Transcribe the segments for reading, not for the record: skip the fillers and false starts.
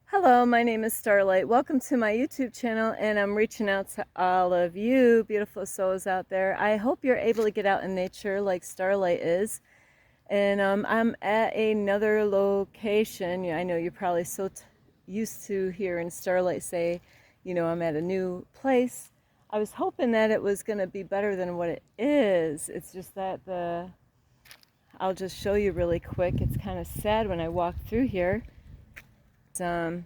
Hello, my name is Starlight. Welcome to my YouTube channel, and I'm reaching out to all of you beautiful souls out there. I hope you're able to get out in nature like Starlight is. And I'm at another location. I know you're probably so used to hearing Starlight say, I'm at a new place. I was hoping that it was going to be better than what it is. It's just that I'll just show you really quick. It's kind of sad when I walk through here. Um,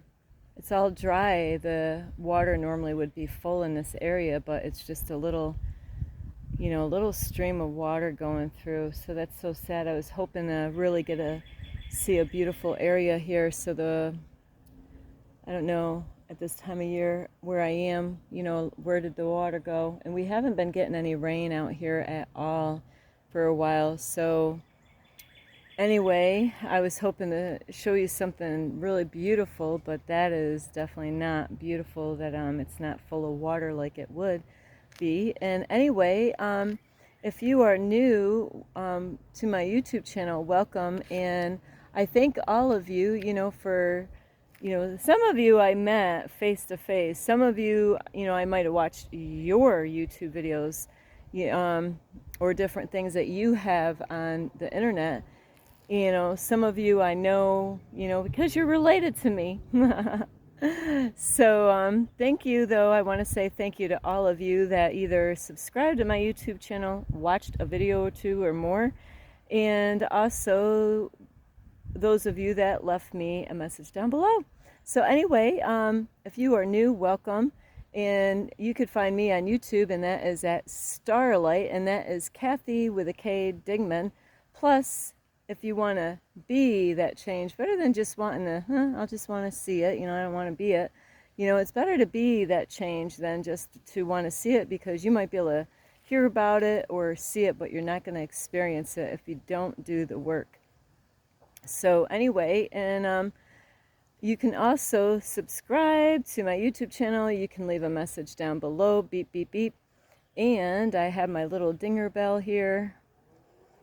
it's all dry. The water normally would be full in this area, but it's just a little stream of water going through. So that's so sad. I was hoping to really see a beautiful area here. So I don't know at this time of year where I am, where did the water go? And we haven't been getting any rain out here at all for a while. So anyway, I was hoping to show you something really beautiful, but that is definitely not beautiful, that it's not full of water like it would be. And anyway, if you are new to my YouTube channel, welcome. And I thank all of you, for, some of you I met face to face. Some of you, I might have watched your YouTube videos, or different things that you have on the internet. Some of you I know, because you're related to me. So thank you, though. I want to say thank you to all of you that either subscribed to my YouTube channel, watched a video or two or more, and also those of you that left me a message down below. So anyway, if you are new, welcome. And you could find me on YouTube, and that is at Starlight, and that is Kathy with a K Dingman. Plus, if you want to be that change, better than just wanting to, I'll just want to see it, I don't want to be it. It's better to be that change than just to want to see it, because you might be able to hear about it or see it, but you're not going to experience it if you don't do the work. So anyway, and you can also subscribe to my YouTube channel. You can leave a message down below, beep, beep, beep. And I have my little dinger bell here.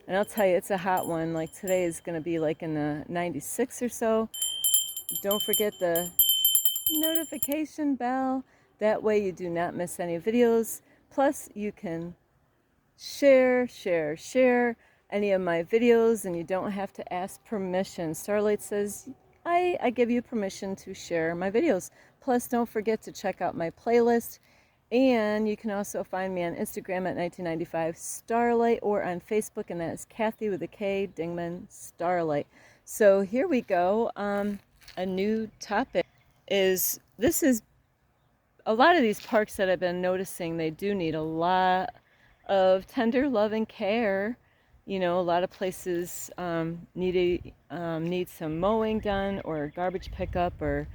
And I'll tell you, it's a hot one. Like today is going to be like in the 96 or so. Don't forget the notification bell. That way you do not miss any videos. Plus you can share any of my videos, and you don't have to ask permission. Starlight says, I give you permission to share my videos. Plus, don't forget to check out my playlist. And you can also find me on Instagram at 1995 Starlight, or on Facebook, and that is Kathy with a K Dingman Starlight. So here we go. A new topic is, this is a lot of these parks that I've been noticing, they do need a lot of tender love and care. A lot of places need some mowing done, or garbage pickup, or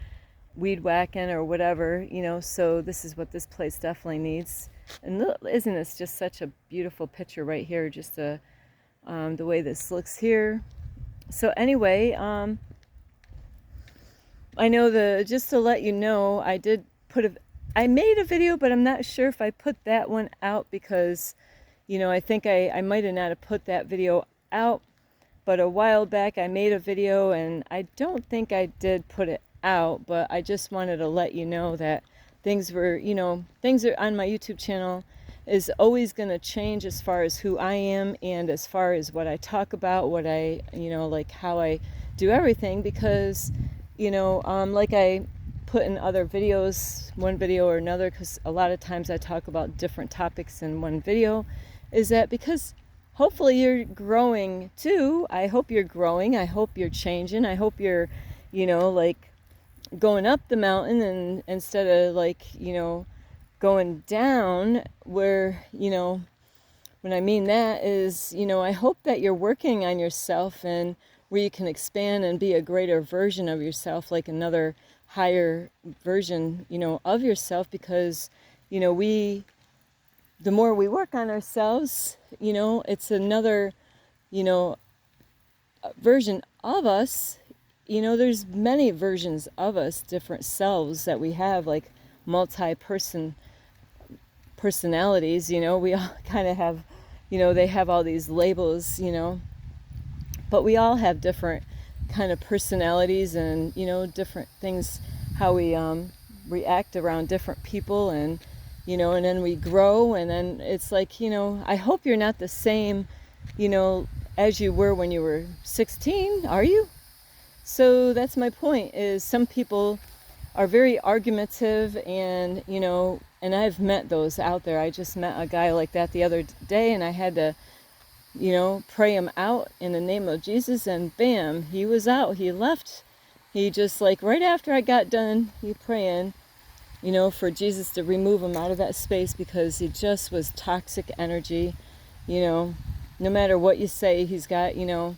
weed whacking, or whatever, so this is what this place definitely needs. And look, isn't this just such a beautiful picture right here, just the way this looks here. So anyway, I know just to let you know, I made a video, but I'm not sure if I put that one out, because I think I might have not have put that video out, but a while back I made a video, and I don't think I did put it out, but I just wanted to let you know that things are on my YouTube channel is always going to change, as far as who I am, and as far as what I talk about, what I, like how I do everything, because, like I put in other videos, one video or another, because a lot of times I talk about different topics in one video, is that because hopefully you're growing too. I hope you're growing. I hope you're changing. I hope you're, like going up the mountain, and instead of going down, where, when I mean that is, I hope that you're working on yourself, and where you can expand and be a greater version of yourself, like another higher version, of yourself, because, the more we work on ourselves, it's another, version of us. There's many versions of us, different selves that we have, like personalities, we all kind of have, they have all these labels, but we all have different kind of personalities and, you know, different things, how we react around different people, and, you know, and then we grow, and then it's like, you know, I hope you're not the same, you know, as you were when you were 16, are you? So that's my point, is some people are very argumentative, and, you know, and I've met those out there. I just met a guy like that the other day, and I had to, you know, pray him out in the name of Jesus, and bam, he was out, he left. He just, like, right after I got done praying, you know, for Jesus to remove him out of that space, because he just was toxic energy, you know. No matter what you say, he's got, you know,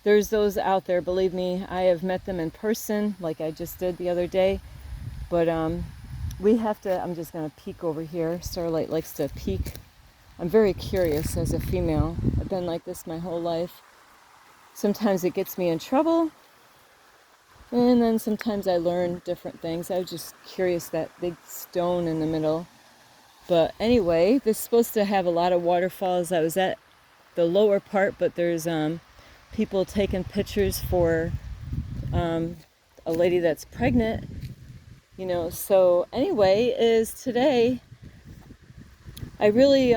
there's those out there, believe me, I have met them in person, like I just did the other day. But we have to, I'm just going to peek over here. Starlight likes to peek. I'm very curious as a female. I've been like this my whole life. Sometimes it gets me in trouble, and then sometimes I learn different things. I was just curious, that big stone in the middle. But anyway, this is supposed to have a lot of waterfalls. I was at the lower part, but there's people taking pictures for a lady that's pregnant, you know. So anyway, is today I really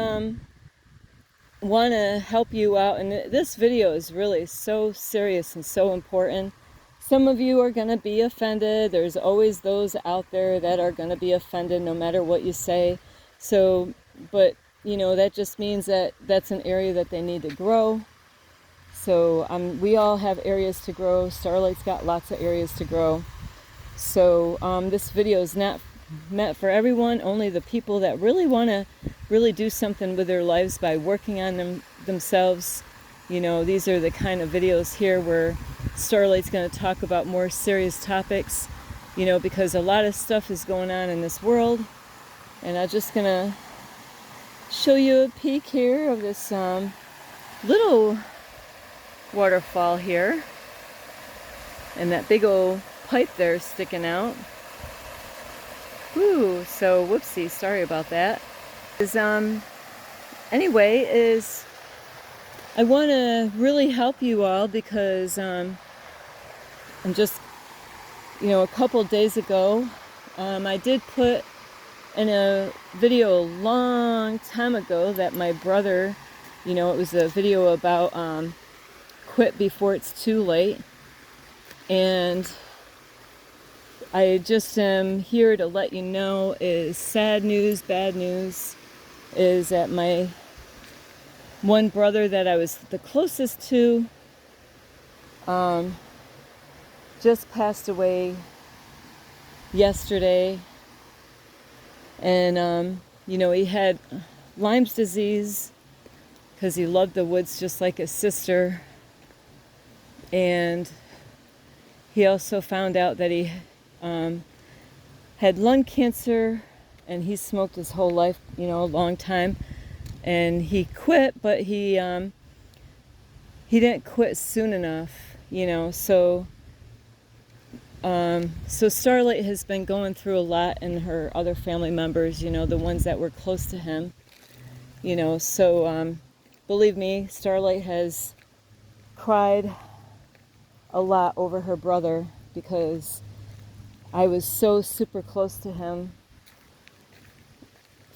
want to help you out, and this video is really so serious and so important. Some of you are going to be offended. There's always those out there that are going to be offended no matter what you say. So, but, you know, that just means that that's an area that they need to grow. So we all have areas to grow. Starlight's got lots of areas to grow. So this video is not meant for everyone, only the people that really want to really do something with their lives by working on themselves. You know, these are the kind of videos here where Starlight's going to talk about more serious topics, you know, because a lot of stuff is going on in this world. And I'm just going to show you a peek here of this little waterfall here, and that big old pipe there sticking out. Woo, so whoopsie, sorry about that. Anyway, I want to really help you all, because I'm just, you know, a couple days ago, I did put in a video a long time ago that my brother, you know, it was a video about quit before it's too late. And I just am here to let you know, is sad news, bad news, is that my one brother that I was the closest to just passed away yesterday. And, you know, he had Lyme's disease because he loved the woods just like his sister. And he also found out that he had lung cancer, and he smoked his whole life, you know, a long time. And he quit, but he didn't quit soon enough, you know. So Starlight has been going through a lot, and her other family members, you know, the ones that were close to him, you know. So believe me, Starlight has cried a lot over her brother, because I was so super close to him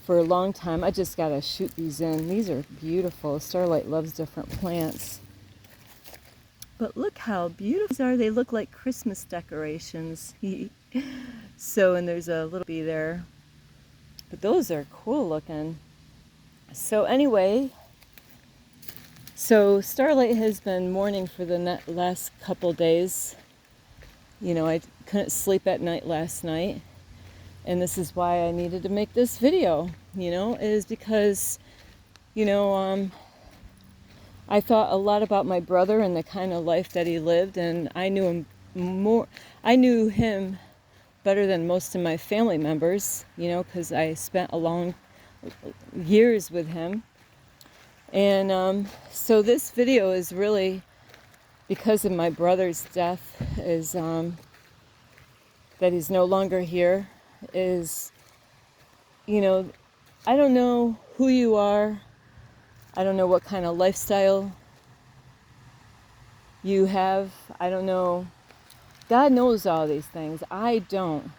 for a long time. I just gotta shoot these in. These are beautiful. Starlight loves different plants. But look how beautiful these are. They look like Christmas decorations. So, and there's a little bee there. But those are cool looking. So anyway, so Starlight has been mourning for the last couple days. You know, I couldn't sleep at night last night. And this is why I needed to make this video, you know, is because, you know, I thought a lot about my brother and the kind of life that he lived, and I knew him better than most of my family members, you know, because I spent a long years with him. And so this video is really because of my brother's death, is that he's no longer here, is, you know, I don't know who you are. I don't know what kind of lifestyle you have. I don't know God knows all these things. I don't.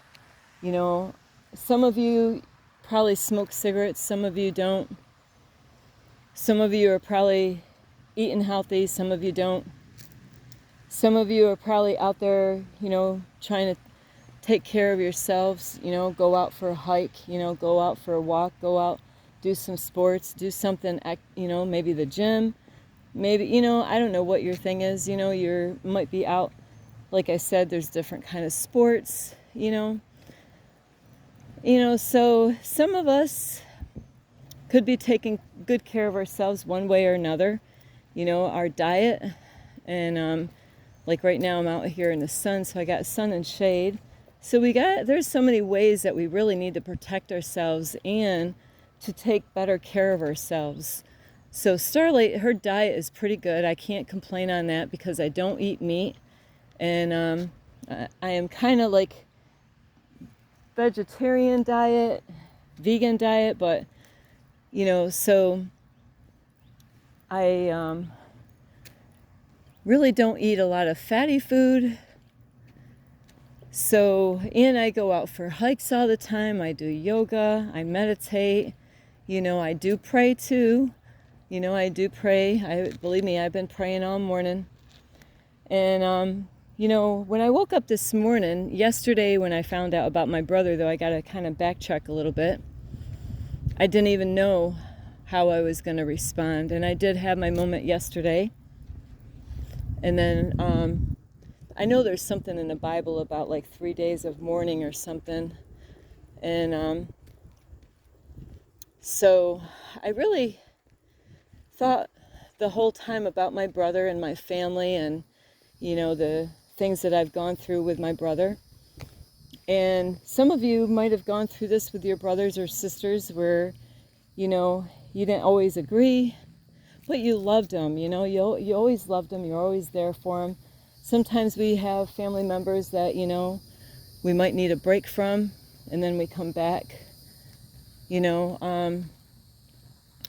You know, some of you probably smoke cigarettes, some of you don't. Some of you are probably eating healthy, some of you don't. Some of you are probably out there, you know, trying to take care of yourselves, you know, go out for a hike, you know, go out for a walk, go out, do some sports, do something, you know, maybe the gym, maybe, you know, I don't know what your thing is, you know, you might be out, like I said, there's different kind of sports, you know, so some of us could be taking good care of ourselves one way or another, you know, our diet, and like right now I'm out here in the sun, so I got sun and shade. So there's so many ways that we really need to protect ourselves and to take better care of ourselves. So Starlight, her diet is pretty good. I can't complain on that because I don't eat meat. And I am kind of like vegetarian diet, vegan diet, but, you know, so I really don't eat a lot of fatty food. So, and I go out for hikes all the time. I do yoga, I meditate, you know, I do pray too. You know, I do pray. Believe me, I've been praying all morning. And, you know, when I woke up this morning, yesterday when I found out about my brother, though, I got to kind of backtrack a little bit. I didn't even know how I was going to respond. And I did have my moment yesterday. And then I know there's something in the Bible about like 3 days of mourning or something. And so I really thought the whole time about my brother and my family and, you know, the things that I've gone through with my brother. And some of you might have gone through this with your brothers or sisters where, you know, you didn't always agree, but you loved them, you know, you always loved them, you're always there for them. Sometimes we have family members that, you know, we might need a break from, and then we come back, you know.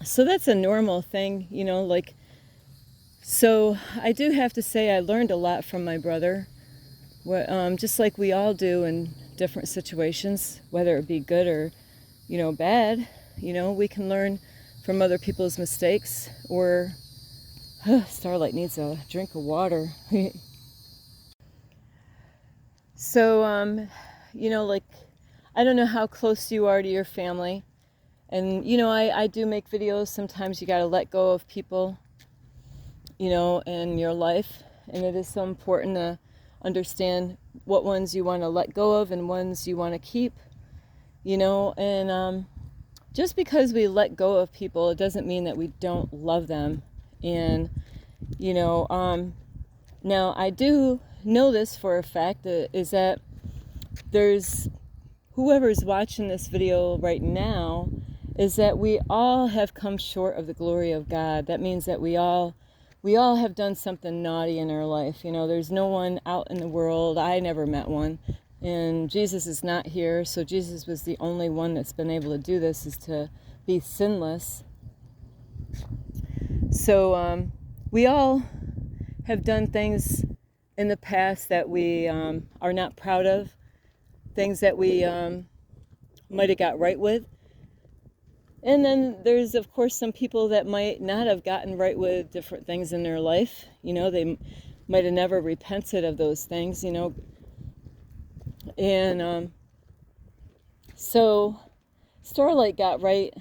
So that's a normal thing, you know, like, so I do have to say I learned a lot from my brother, just like we all do in different situations, whether it be good or, you know, bad. You know, we can learn from other people's mistakes, or Starlight needs a drink of water. So, you know, like, I don't know how close you are to your family. And, you know, I do make videos. Sometimes you got to let go of people, you know, in your life. And it is so important to understand what ones you want to let go of and ones you want to keep, you know. And just because we let go of people, it doesn't mean that we don't love them. And, you know, now I do know this for a fact, is that there's whoever's watching this video right now, is that we all have come short of the glory of God. That means that we all have done something naughty in our life. You know, there's no one out in the world. I never met one. And Jesus is not here, so Jesus was the only one that's been able to do this, is to be sinless. So we all have done things in the past that we are not proud of, things that we might have got right with. And then there's, of course, some people that might not have gotten right with different things in their life. You know, they might have never repented of those things, you know. And so Starlight got right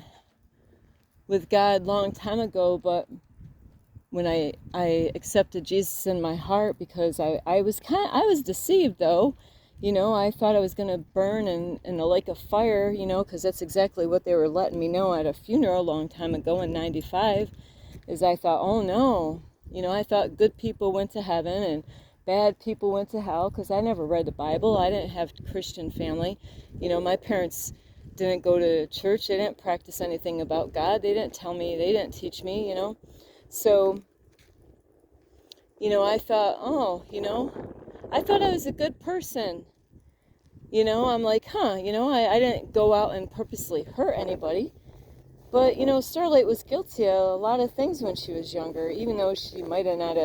with God long time ago, but when I accepted Jesus in my heart, because I was deceived, though. You know, I thought I was going to burn in a lake of fire, you know, because that's exactly what they were letting me know at a funeral a long time ago in 95, is I thought, oh no, you know, I thought good people went to heaven and bad people went to hell, because I never read the Bible. I didn't have a Christian family. You know, my parents didn't go to church. They didn't practice anything about God. They didn't tell me, they didn't teach me, you know. So, you know, I thought, oh, you know, I thought I was a good person. You know, I'm like, you know, I didn't go out and purposely hurt anybody. But, you know, Starlight was guilty of a lot of things when she was younger, even though she might have not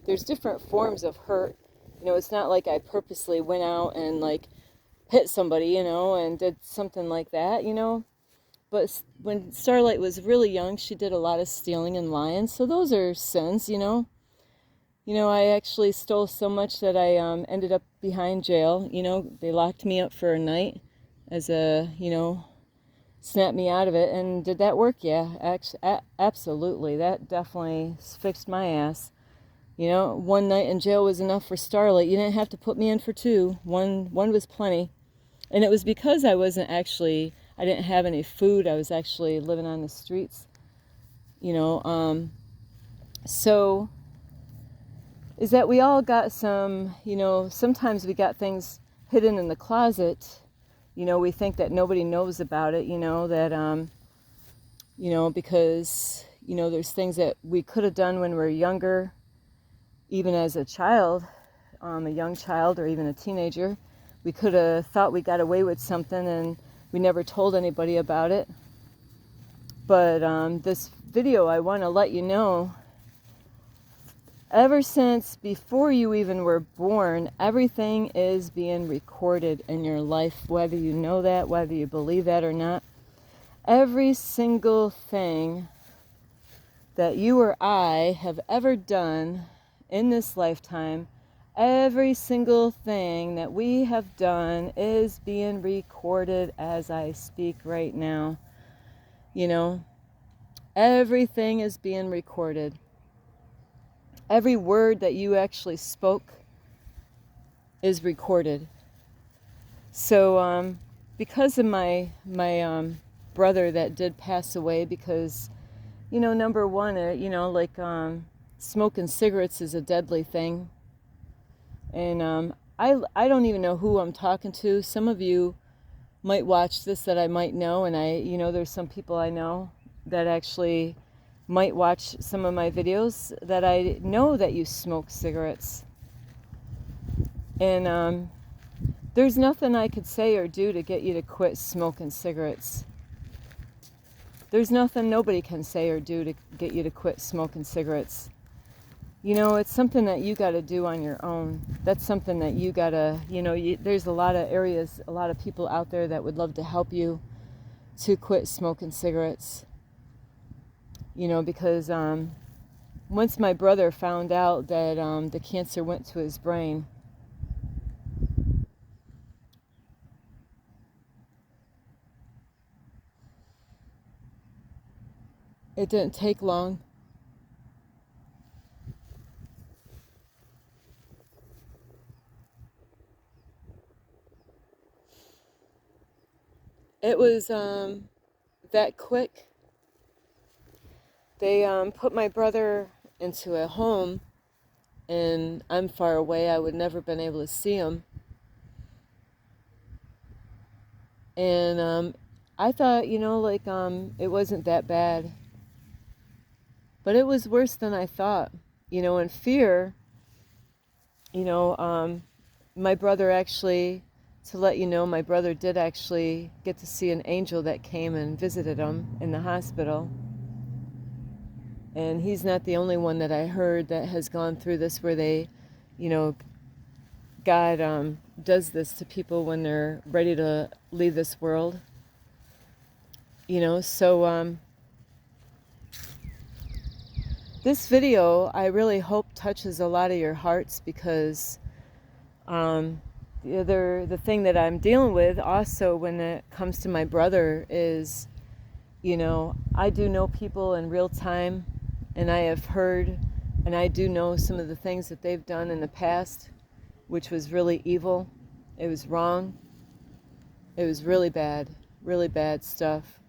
there's different forms of hurt. You know, it's not like I purposely went out and like hit somebody, you know, and did something like that, you know. But when Starlight was really young, she did a lot of stealing and lying. So those are sins, you know. You know, I actually stole so much that I ended up behind jail. You know, they locked me up for a night as a, you know, snap me out of it. And did that work? Yeah, absolutely. That definitely fixed my ass. You know, one night in jail was enough for Starlight. You didn't have to put me in for two. One was plenty. And it was because I didn't have any food. I was actually living on the streets. You know, so is that we all got some, you know, sometimes we got things hidden in the closet. You know, we think that nobody knows about it, you know, that, you know, because, you know, there's things that we could have done when we were younger, even as a child, a young child or even a teenager. We could have thought we got away with something and we never told anybody about it. But this video, I want to let you know, ever since before you even were born, everything is being recorded in your life, whether you know that, whether you believe that or not. Every single thing that you or I have ever done in this lifetime, every single thing that we have done is being recorded as I speak right now. You know, everything is being recorded. Every word that you actually spoke is recorded. So because of my brother that did pass away, because, you know, number one, you know, like smoking cigarettes is a deadly thing. And I don't even know who I'm talking to. Some of you might watch this that I might know, and you know, there's some people I know that actually might watch some of my videos that I know that you smoke cigarettes. And there's nothing I could say or do to get you to quit smoking cigarettes. There's nothing nobody can say or do to get you to quit smoking cigarettes. You know, it's something that you got to do on your own. That's something that you got to, you know, there's a lot of areas, a lot of people out there that would love to help you to quit smoking cigarettes. You know, because once my brother found out that the cancer went to his brain, it didn't take long. It was that quick. They put my brother into a home, and I'm far away. I would never been able to see him. And I thought, you know, like it wasn't that bad. But it was worse than I thought. You know, in fear, you know, my brother actually, to let you know, my brother did actually get to see an angel that came and visited him in the hospital. And he's not the only one that I heard that has gone through this, where they, you know, God does this to people when they're ready to leave this world. You know, so this video, I really hope touches a lot of your hearts, because the thing that I'm dealing with also when it comes to my brother is, you know, I do know people in real time, and I have heard, and I do know some of the things that they've done in the past, which was really evil. It was wrong. It was really bad stuff.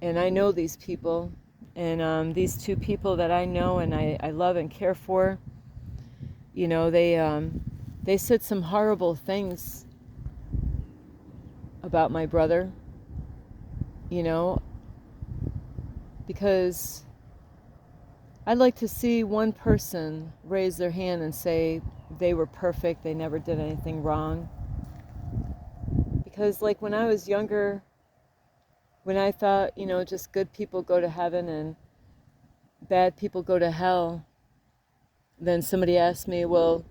And I know these people, and these two people that I know and I love and care for, you know, they said some horrible things about my brother, you know, because I'd like to see one person raise their hand and say they were perfect, they never did anything wrong. Because like when I was younger, when I thought, you know, just good people go to heaven and bad people go to hell, then somebody asked me, well,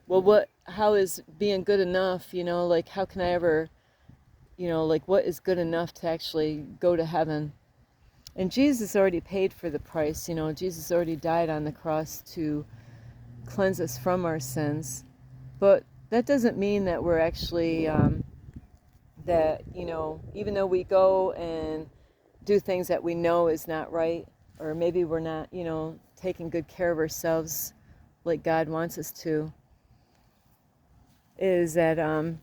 well, how is being good enough, like how can I ever, like what is good enough to actually go to heaven? And Jesus already paid for the price, Jesus already died on the cross to cleanse us from our sins. But that doesn't mean that we're actually, that, even though we go and do things that we know is not right, or maybe we're not, taking good care of ourselves like God wants us to, is that, that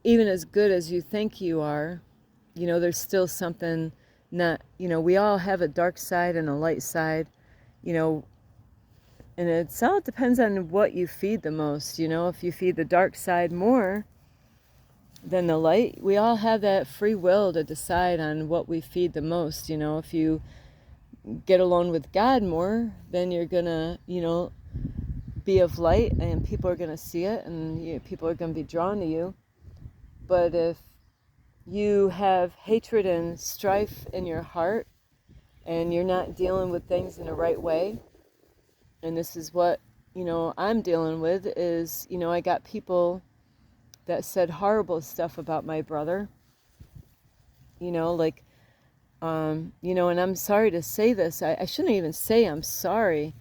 even as good as you think you are, there's still something not, we all have a dark side and a light side, and it all depends on what you feed the most. If you feed the dark side more than the light, we all have that free will to decide on what we feed the most. If you get alone with God more, then you're gonna, be of light, and people are gonna see it, and people are gonna be drawn to you. But if you have hatred and strife in your heart, and you're not dealing with things in the right way, and this is what, I'm dealing with, is, I got people that said horrible stuff about my brother, like, and I'm sorry to say this. I shouldn't even say I'm sorry,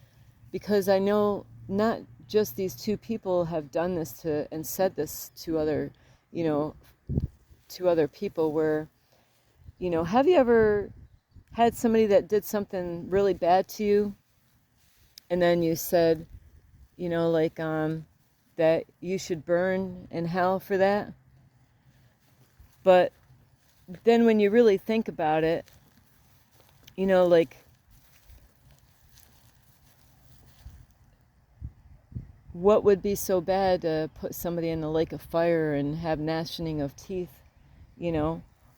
because I know not just these two people have done this to and said this to other, to other people, where, have you ever had somebody that did something really bad to you, and then you said, like, that you should burn in hell for that? But then when you really think about it, like, what would be so bad to put somebody in the lake of fire and have gnashing of teeth?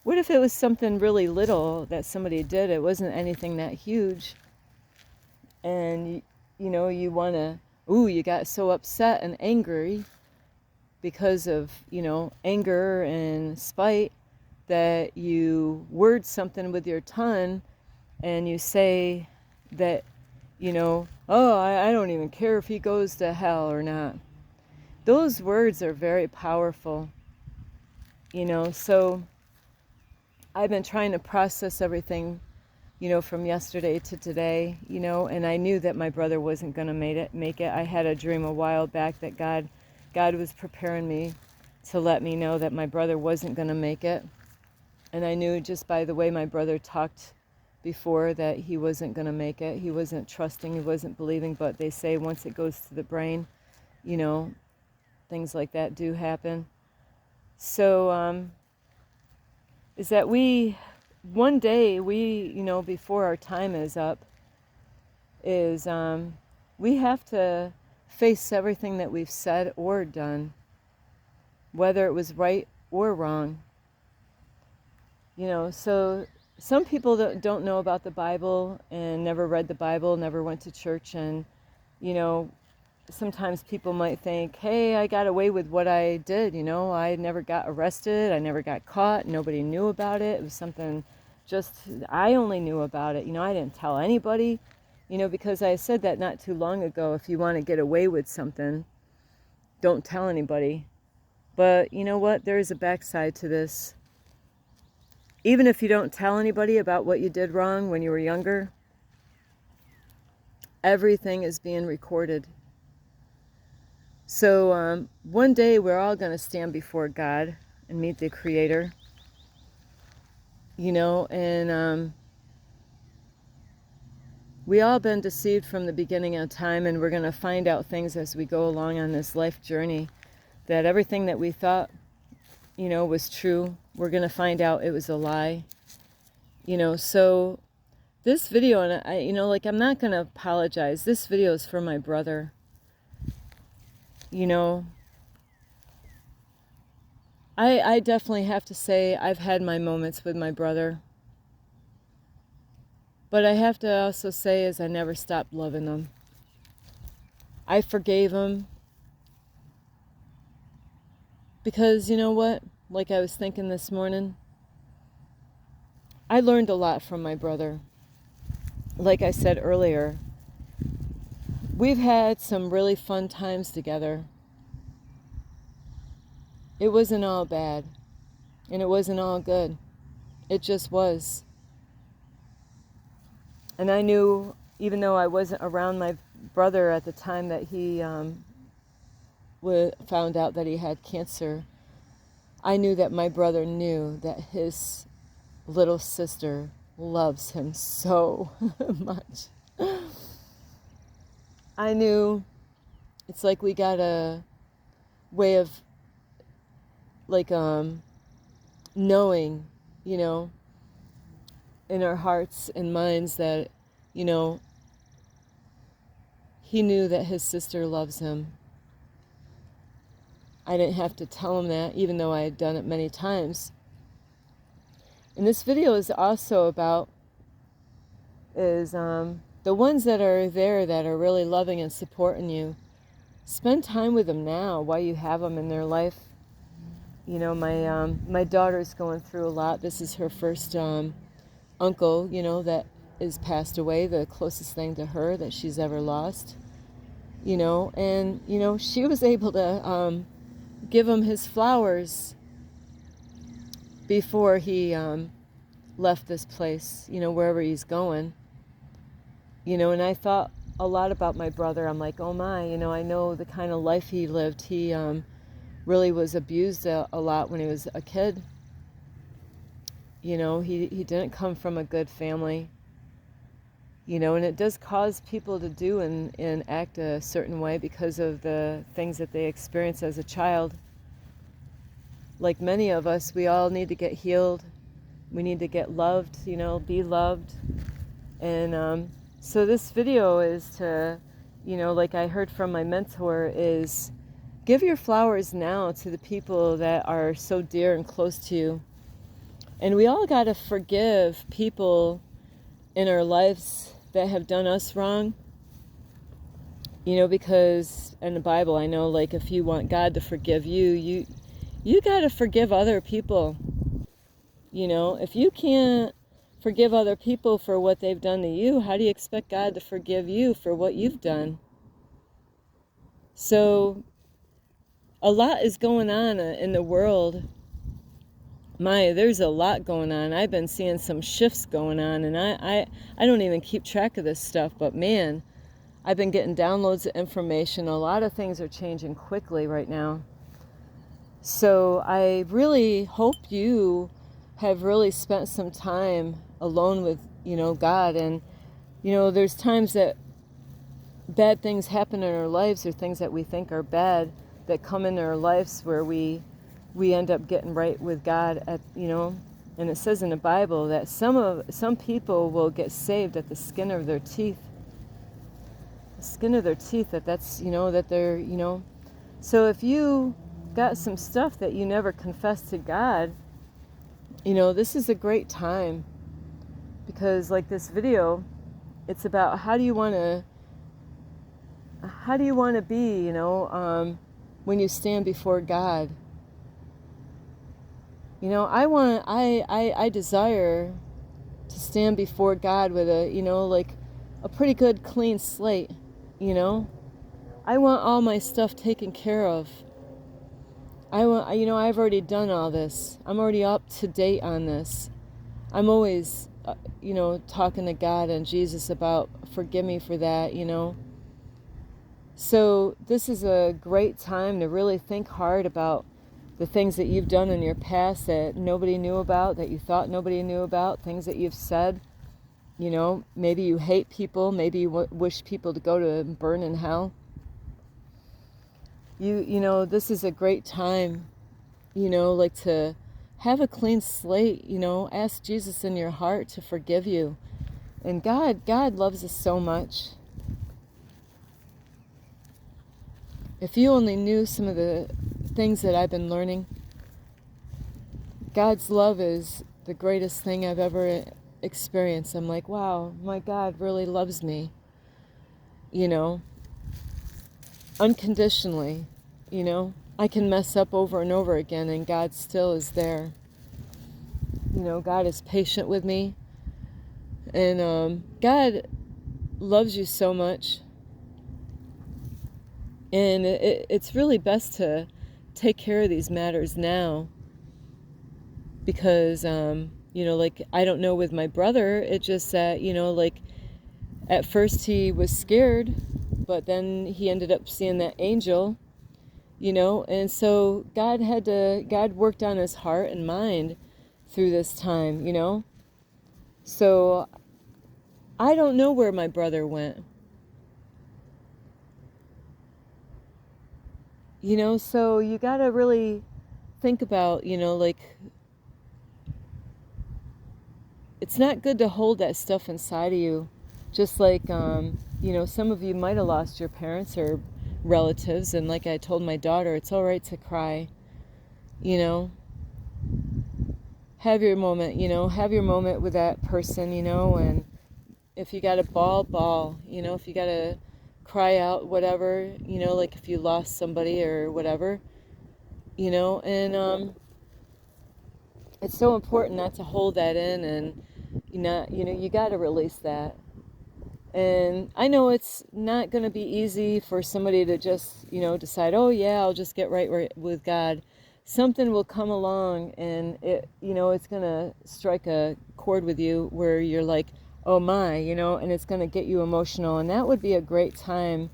What if it was something really little that somebody did? It wasn't anything that huge, and you want to, you got so upset and angry because of, anger and spite, that you word something with your tongue, and you say that, oh, I don't even care if he goes to hell or not. Those words are very powerful, so I've been trying to process everything, from yesterday to today, and I knew that my brother wasn't going to make it. I had a dream a while back that God was preparing me to let me know that my brother wasn't going to make it. And I knew just by the way my brother talked before that he wasn't going to make it. He wasn't trusting, he wasn't believing, but they say once it goes to the brain, things like that do happen. So, is that one day before our time is up, is we have to face everything that we've said or done, whether it was right or wrong. So some people that don't know about the Bible and never read the Bible, never went to church, and, sometimes people might think, hey, I got away with what I did, I never got arrested, I never got caught, nobody knew about it, it was something just, I only knew about it, I didn't tell anybody, because I said that not too long ago, if you want to get away with something, don't tell anybody. But you know what, there is a backside to this. Even if you don't tell anybody about what you did wrong when you were younger, everything is being recorded. So one day we're all going to stand before God and meet the Creator, and we all been deceived from the beginning of time, and we're going to find out things as we go along on this life journey, that everything that we thought, was true, we're going to find out it was a lie. So this video, and I'm not going to apologize. This video is for my brother. I definitely have to say I've had my moments with my brother. But I have to also say is I never stopped loving him. I forgave him. Because you know what? Like I was thinking this morning, I learned a lot from my brother. Like I said earlier, we've had some really fun times together. It wasn't all bad, and it wasn't all good. It just was. And I knew, even though I wasn't around my brother at the time that he found out that he had cancer, I knew that my brother knew that his little sister loves him so much. I knew it's like we got a way of like knowing, you know, in our hearts and minds that, you know, he knew that his sister loves him. I didn't have to tell him that, even though I had done it many times. And this video is also about the ones that are there that are really loving and supporting you. Spend time with them now while you have them in their life. You know, my daughter's going through a lot. This is her first uncle, you know, that is passed away, the closest thing to her that she's ever lost. You know, and, you know, she was able to give him his flowers before he left this place, you know, wherever he's going. You know, and I thought a lot about my brother. I'm like, oh my, you know, I know the kind of life he lived. He really was abused a lot when he was a kid. You know, he didn't come from a good family. You know, and it does cause people to do and act a certain way because of the things that they experience as a child. Like many of us, we all need to get healed. We need to get loved, you know, be loved. And so this video is to, you know, like I heard from my mentor, is give your flowers now to the people that are so dear and close to you. And we all got to forgive people in our lives that have done us wrong. You know, because in the Bible, I know, like, if you want God to forgive you, you got to forgive other people. You know, if you can't forgive other people for what they've done to you, how do you expect God to forgive you for what you've done? So a lot is going on in the world. There's a lot going on. I've been seeing some shifts going on, and I don't even keep track of this stuff, but man, I've been getting downloads of information. A lot of things are changing quickly right now. So I really hope you have really spent some time alone with, you know, God. And, you know, there's times that bad things happen in our lives, or things that we think are bad that come in our lives where we end up getting right with God at, you know, and it says in the Bible that some people will get saved at the skin of their teeth. The skin of their teeth, that's, you know, that they're, you know. So if you got some stuff that you never confessed to God, you know, this is a great time, because like this video, it's about how do you want to be, you know, when you stand before God. You know, I desire to stand before God with a, you know, like a pretty good clean slate, you know. I want all my stuff taken care of. You know, I've already done all this. I'm already up to date on this. I'm always, you know, talking to God and Jesus about forgive me for that, you know. So this is a great time to really think hard about the things that you've done in your past that nobody knew about, that you thought nobody knew about, things that you've said. You know, maybe you hate people, maybe you wish people to go to burn in hell. You know, this is a great time, you know, like to have a clean slate, you know, ask Jesus in your heart to forgive you. And God loves us so much. If you only knew some of the things that I've been learning, God's love is the greatest thing I've ever experienced. I'm like, wow, my God really loves me, you know, unconditionally. You know, I can mess up over and over again, and God still is there. You know, God is patient with me, and God loves you so much. And it's really best to take care of these matters now, because, like, I don't know with my brother, it just that, like, at first he was scared, but then he ended up seeing that angel, and so God worked on his heart and mind through this time, So I don't know where my brother went. So you got to really think about, like, it's not good to hold that stuff inside of you. Just like, some of you might have lost your parents or relatives, and like I told my daughter, it's all right to cry, you know. Have your moment, have your moment with that person, and if you got to bawl, if you got to cry out, whatever, like if you lost somebody or whatever, and it's so important not to hold that in, and you got to release that. And I know it's not going to be easy for somebody to just, decide, oh yeah, I'll just get right with God. Something will come along and it's going to strike a chord with you where you're like, oh my, and it's going to get you emotional. And that would be a great time,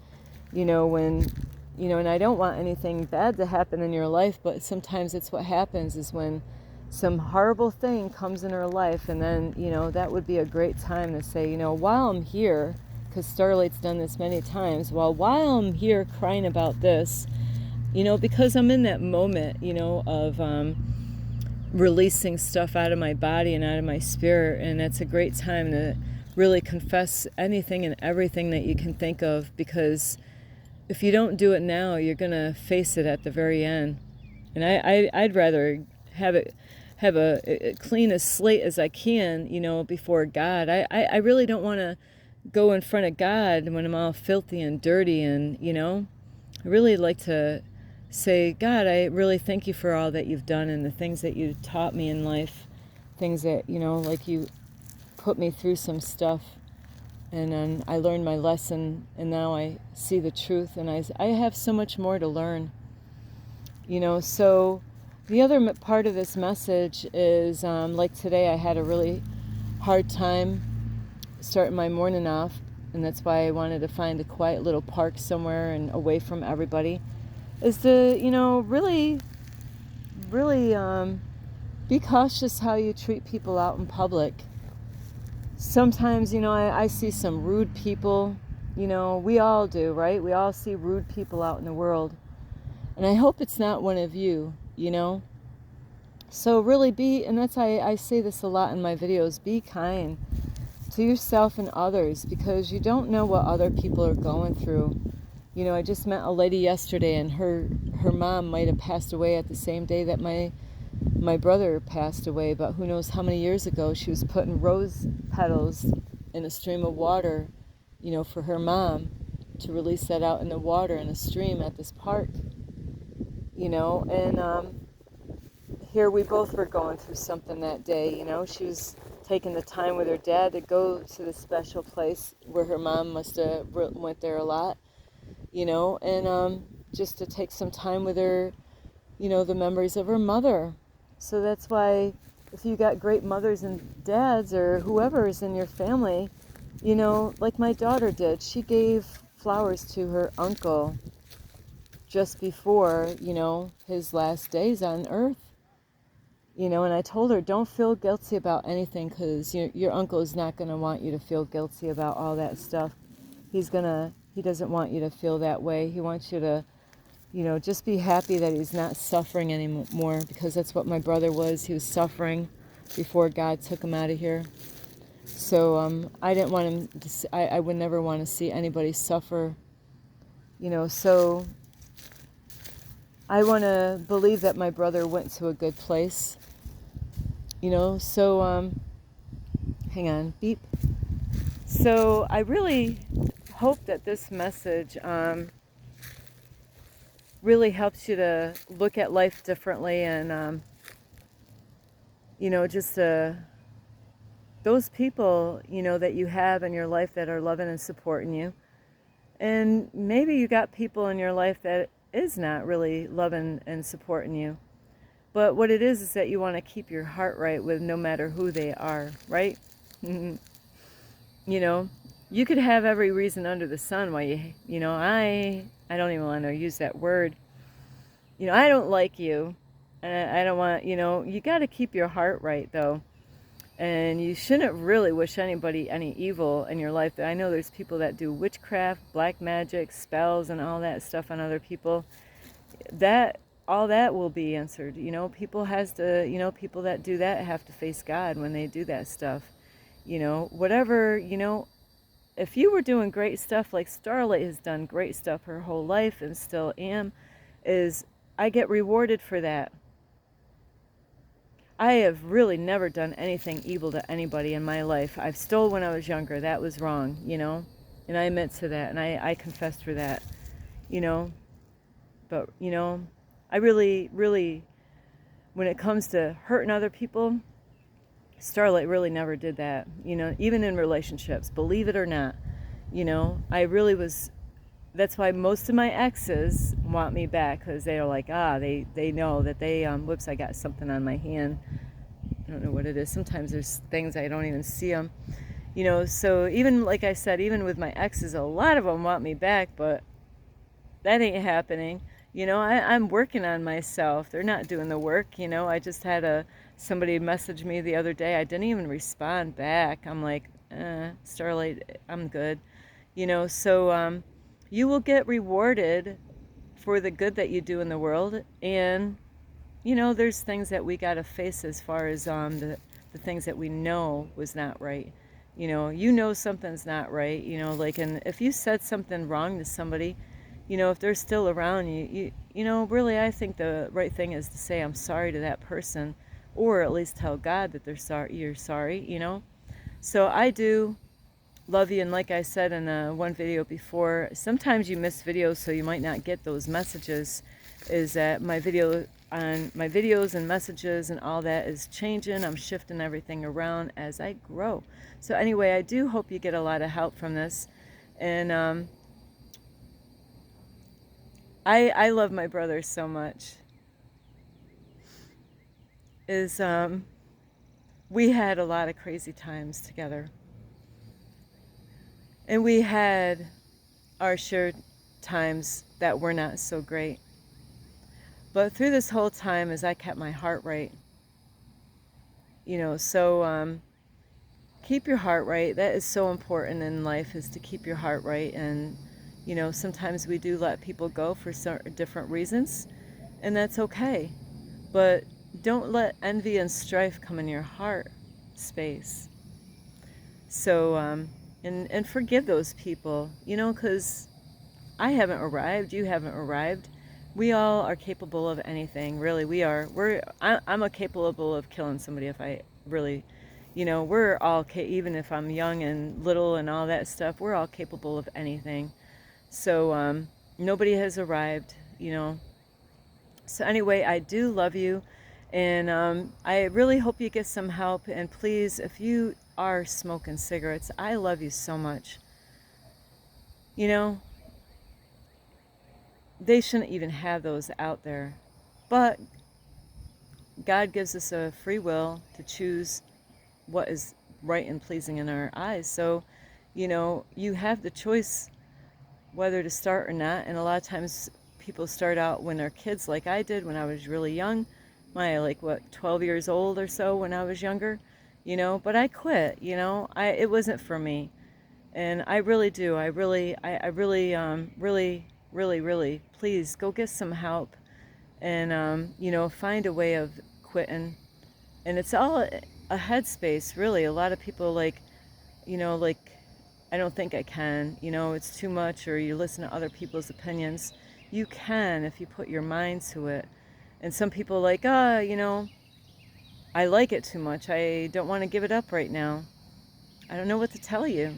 when, and I don't want anything bad to happen in your life, but sometimes it's what happens is when some horrible thing comes in her life, and then, that would be a great time to say, while I'm here, because Starlight's done this many times, while I'm here crying about this, because I'm in that moment, of releasing stuff out of my body and out of my spirit, and it's a great time to really confess anything and everything that you can think of, because if you don't do it now, you're going to face it at the very end. And I'd rather have a clean as slate as I can, before God. I really don't want to go in front of God when I'm all filthy and dirty, and, I really like to say, God, I really thank you for all that you've done and the things that you taught me in life, things that, like you put me through some stuff, and then I learned my lesson, and now I see the truth, and I have so much more to learn, so the other part of this message is, like today I had a really hard time starting my morning off, and that's why I wanted to find a quiet little park somewhere and away from everybody, is to, really, really be cautious how you treat people out in public. Sometimes, I see some rude people, we all do, right? We all see rude people out in the world. And I hope it's not one of you, So really and that's why I say this a lot in my videos, be kind to yourself and others, because you don't know what other people are going through. I just met a lady yesterday, and her mom might have passed away at the same day that my brother passed away, but who knows how many years ago. She was putting rose petals in a stream of water, for her mom to release that out in the water in a stream at this park, and here we both were going through something that day. She was taking the time with her dad to go to the special place where her mom must have went there a lot, and just to take some time with her, the memories of her mother. So that's why if you got great mothers and dads or whoever is in your family, like my daughter did, she gave flowers to her uncle just before, his last days on earth. And I told her, don't feel guilty about anything, because your uncle is not going to want you to feel guilty about all that stuff. He doesn't want you to feel that way. He wants you to, just be happy that he's not suffering anymore, because that's what my brother was. He was suffering before God took him out of here. So I didn't want him to, I would never want to see anybody suffer, so I want to believe that my brother went to a good place. So, hang on, beep. So I really hope that this message really helps you to look at life differently, and, just those people, that you have in your life that are loving and supporting you, And maybe you got people in your life that is not really loving and supporting you. But what it is that you want to keep your heart right with no matter who they are, right? You know, you could have every reason under the sun why I don't even want to use that word. I don't like you. And I don't want, you got to keep your heart right though. And you shouldn't really wish anybody any evil in your life. I know there's people that do witchcraft, black magic, spells, and all that stuff on other people. All that will be answered. People people that do that have to face God when they do that stuff. Whatever, if you were doing great stuff like Starlight has done great stuff her whole life and still am, is I get rewarded for that. I have really never done anything evil to anybody in my life. I've stole when I was younger. That was wrong, and I admit to that, and I confess for that, but, I really, really, when it comes to hurting other people, Starlight really never did that, even in relationships, believe it or not. I really was. That's why most of my exes want me back, because they're like, they know that whoops, I got something on my hand. I don't know what it is. Sometimes there's things I don't even see them. So even, like I said, even with my exes, a lot of them want me back, but that ain't happening. I'm working on myself. They're not doing the work. I just had somebody message me the other day. I didn't even respond back. I'm like, Starlight, I'm good. So you will get rewarded for the good that you do in the world. And, there's things that we got to face as far as the things that we know was not right. Something's not right, and if you said something wrong to somebody, if they're still around really, I think the right thing is to say, I'm sorry to that person, or at least tell God that you're sorry, So I do love you, and like I said in one video before, sometimes you miss videos, so you might not get those messages, is that my videos and messages and all that is changing. I'm shifting everything around as I grow. So anyway, I do hope you get a lot of help from this. And I love my brother so much. We had a lot of crazy times together. And we had our shared times that were not so great. But through this whole time, as I kept my heart right, so keep your heart right. That is so important in life, is to keep your heart right. And, sometimes we do let people go for different reasons, and that's okay. But don't let envy and strife come in your heart space. So, and forgive those people, because I haven't arrived, you haven't arrived. We all are capable of anything, really. We are. I'm capable of killing somebody if I really, we're all, even if I'm young and little and all that stuff, we're all capable of anything. So nobody has arrived, So anyway, I do love you, and I really hope you get some help. And please, if you are smoking cigarettes, I love you so much. They shouldn't even have those out there. But God gives us a free will to choose what is right and pleasing in our eyes. So, you have the choice whether to start or not. And a lot of times people start out when they're kids, like I did when I was really young. 12 years old or so when I was younger, but I quit, it wasn't for me. And I really do. I really, really, please go get some help, and, find a way of quitting. And it's all a headspace, really. A lot of people I don't think I can, it's too much, or you listen to other people's opinions. You can if you put your mind to it. And some people I like it too much. I don't want to give it up right now. I don't know what to tell you.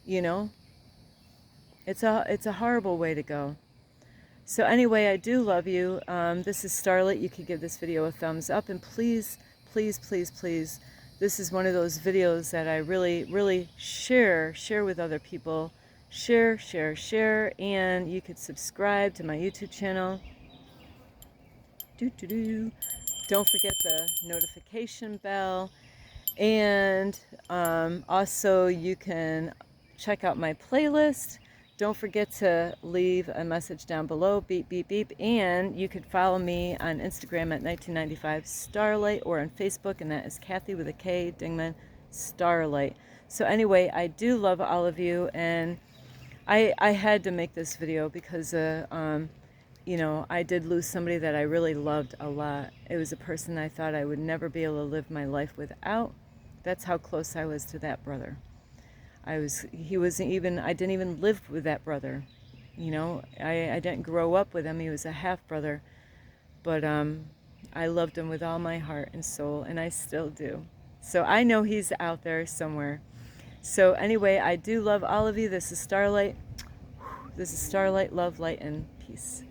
It's a horrible way to go. So anyway, I do love you. This is Starlight. You could give this video a thumbs up, and please, please, please, please, this is one of those videos that I really, really share with other people, share, share, share, and you could subscribe to my YouTube channel. Don't forget the notification bell. And also you can check out my playlist. Don't forget to leave a message down below, beep, beep, beep. And you could follow me on Instagram at 1995 Starlight, or on Facebook, and that is Kathy with a K, Dingman Starlight. So anyway, I do love all of you, and I had to make this video because you know, I did lose somebody that I really loved a lot. It was a person I thought I would never be able to live my life without. That's how close I was to that brother. I didn't even live with that brother. You know, I didn't grow up with him. He was a half brother. But I loved him with all my heart and soul, and I still do. So I know he's out there somewhere. So anyway, I do love all of you. This is Starlight. This is Starlight, love, light, and peace.